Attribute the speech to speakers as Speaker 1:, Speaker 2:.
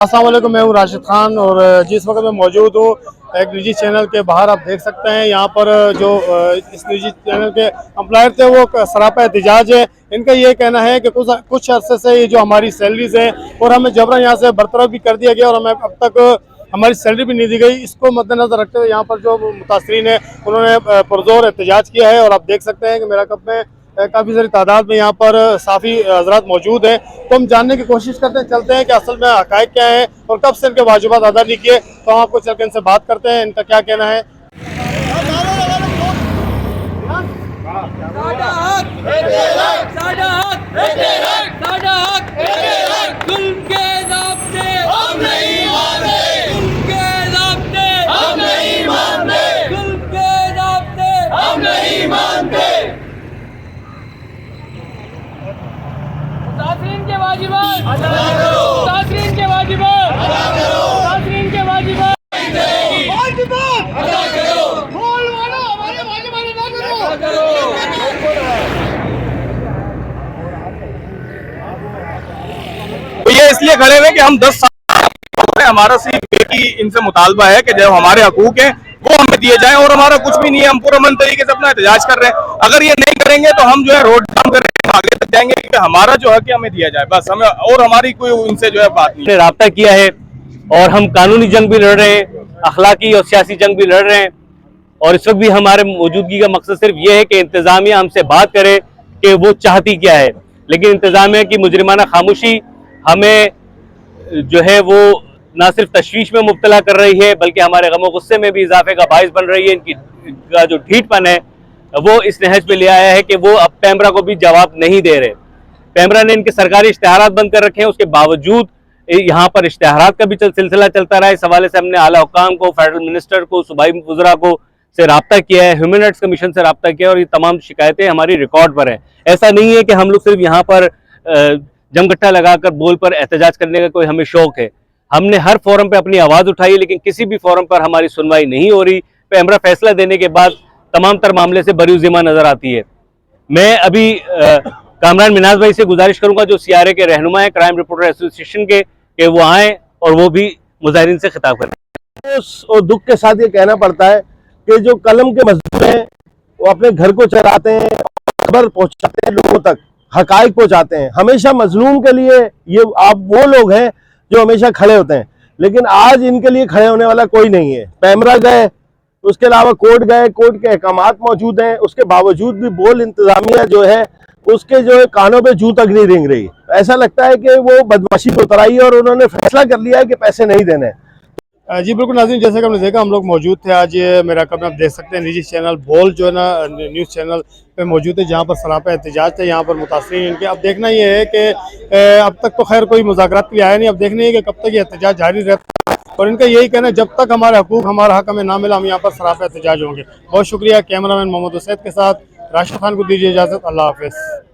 Speaker 1: अस्सलाम वालेकुम, मैं हूँ राशिद खान और जिस वक्त मैं मौजूद हूँ एक निजी चैनल के बाहर। आप देख सकते हैं यहाँ पर जो इस निजी चैनल के एम्प्लॉयर थे वो सरापा एहतजाज है। इनका ये कहना है कि कुछ अरसे से ये जो हमारी सैलरीज है और हमें जबरन यहाँ से बरतरफ भी कर दिया गया और हमें अब तक हमारी सैलरी भी नहीं दी गई। इसको मद्देनजर रखते हुए यहाँ पर जो मुतासरीन है उन्होंने पुरजोर एहतजाज किया है और आप देख सकते हैं कि मेरा कप में काफ़ी सारी तादाद में यहाँ पर साफ़ी हजरात मौजूद हैं। तो हम जानने की कोशिश चलते हैं कि असल में हक़ाइक़ क्या है और कब से इनके वाजिबात अदा नहीं किए। तो हम आपको चल के इनसे बात करते हैं, इनका क्या कहना है।
Speaker 2: तो ये इसलिए खड़े हुए कि हम 10 साल हमारा सिर्फ एक ही इनसे मुतालबा है कि जो हमारे हकूक हैं वो हमें दिए जाएं और हमारा कुछ भी नहीं है। हम पुरअमन तरीके से अपना एहतजाज कर रहे हैं। अगर ये नहीं करेंगे तो हम जो है रोड जाम कर रहे हैं, आगे तक जाएंगे कि हमारा जो है कि हमें दिया जाए, बस हमें और हमारी कोई इनसे जो है बात नहीं।
Speaker 3: राब्ता किया है और हम कानूनी जंग भी लड़ रहे हैं, अखलाकी और सियासी जंग भी लड़ रहे हैं। और इस वक्त भी हमारे मौजूदगी का मकसद सिर्फ ये है कि इंतजामिया हमसे बात करे कि वो चाहती क्या है। लेकिन इंतजामिया की मुजरिमाना खामोशी हमें जो है वो ना सिर्फ तशवीश में मुब्तला कर रही है बल्कि हमारे गम और गुस्से में भी इजाफे का बाइस बन रही है। इनकी का जो ढीठपन है वो इस नहज पे ले आया है कि वो अब पैमरा को भी जवाब नहीं दे रहे। पैमरा ने इनके सरकारी इश्तेहारात बंद कर रखे हैं, उसके बावजूद यहाँ पर इश्तेहारात का भी सिलसिला चलता रहा। इस हवाले से हमने आला हुक्काम को, फेडरल मिनिस्टर को, सूबाई वज़रा को से रब्ता किया है, ह्यूमन राइट्स कमीशन से रब्ता किया और ये तमाम शिकायतें हमारी रिकॉर्ड पर हैं। ऐसा नहीं है कि हम लोग सिर्फ यहाँ पर जमगट्टा लगाकर बोल पर एहतजाज करने का कोई हमें शौक है। हमने हर फोरम पे अपनी आवाज़ उठाई है लेकिन किसी भी फोरम पर हमारी सुनवाई नहीं हो रही। पैमरा फैसला देने के बाद तमाम तर मामले से बरी ज़िम्मा नज़र आती है। मैं अभी कामरान मिनाज भाई से गुजारिश करूँगा जो CRA के रहनुमा हैं, क्राइम रिपोर्टर एसोसिएशन के, कि वो आएँ और वो भी मुजाहिरीन से खिताब करें।
Speaker 4: और दुख के साथ ये कहना पड़ता है कि जो कलम के मजदूर हैं वो अपने घर को चलाते हैं, खबर पहुंचाते हैं, लोगों तक हकाइक पहुंचाते हैं। हमेशा मजलूम के लिए ये आप वो लोग हैं जो हमेशा खड़े होते हैं, लेकिन आज इनके लिए खड़े होने वाला कोई नहीं है। पैमरा गए, उसके अलावा कोर्ट गए, कोर्ट के अहकामात मौजूद हैं, उसके बावजूद भी बोल इंतजामिया जो है उसके जो है कानों पे जू तक नहीं रेंग रही। ऐसा लगता है कि वो बदमाशी पे उतर आई है और उन्होंने फैसला कर लिया है कि पैसे नहीं देने।
Speaker 1: जी बिल्कुल नाज़रीन, जैसे कि हमने देखा हम लोग मौजूद थे आज ये मेरा कब आप देख सकते हैं निजी चैनल बोल जो है ना न्यूज़ चैनल पे मौजूद है जहाँ पर सरापा एहतजाज थे। यहाँ पर मुतासरीन इनके अब देखना ये है कि अब तक तो खैर कोई मुज़ाकरात के लिए आया नहीं। अब देखना है कि कब तक ये एहतजाज जारी रहता है और इनका यही कहना है जब तक हमारे हकूक हमारा हक हमें ना मिला हम यहाँ पर सरापा एहतजाज होंगे। बहुत शुक्रिया। कैमरामैन मोहम्मद हुसैन के साथ राशिद खान को दीजिए इजाज़त। अल्लाह हाफ़िज़।